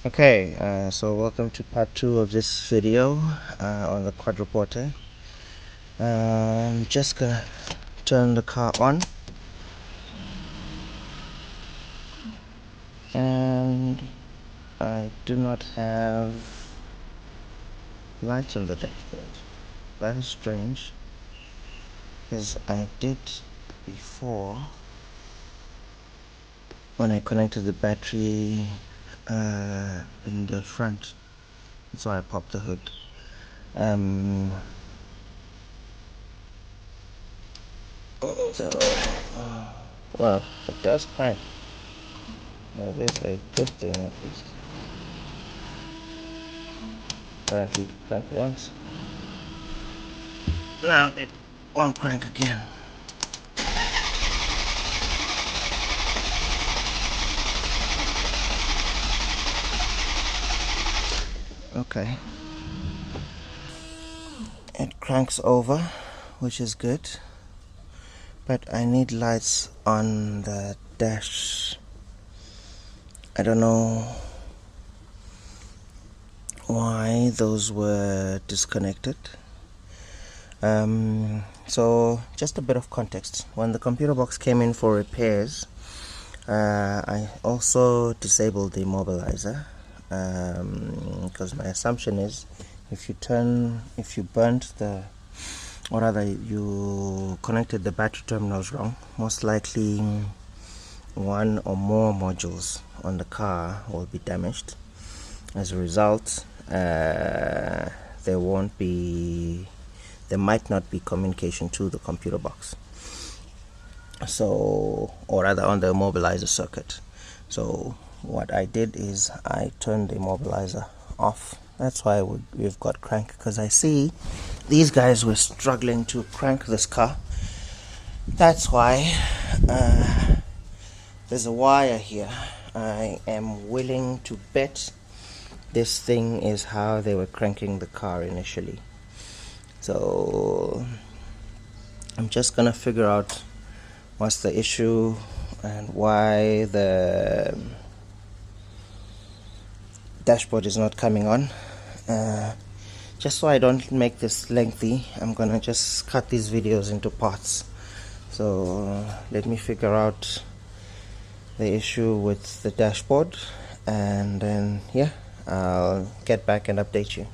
Okay, so welcome to part 2 of this video on the Quattroporte. I'm just gonna turn the car on, and I do not have lights on the dashboard. That is strange, because I did before when I connected the battery in the front, so I popped the hood. So, well, it does crank. That is a good thing, at least. Crank it crank once. Now it won't crank again. Okay. It cranks over, which is good. But I need lights on the dash. I don't know why those were disconnected. So just a bit of context. When the computer box came in for repairs, I also disabled the immobilizer, because my assumption is if you burnt the, or rather you connected the battery terminals wrong, most likely one or more modules on the car will be damaged. As a result, there might not be communication to the computer box, so, or rather on the immobilizer circuit. So what I did is I turned the immobilizer off. That's why we've got crank, because I see these guys were struggling to crank this car. That's why there's a wire here. I am willing to bet this thing is how they were cranking the car initially. So I'm just gonna figure out what's the issue and why the dashboard is not coming on. Just so I don't make this lengthy, I'm gonna just cut these videos into parts. So let me figure out the issue with the dashboard, and then yeah, I'll get back and update you.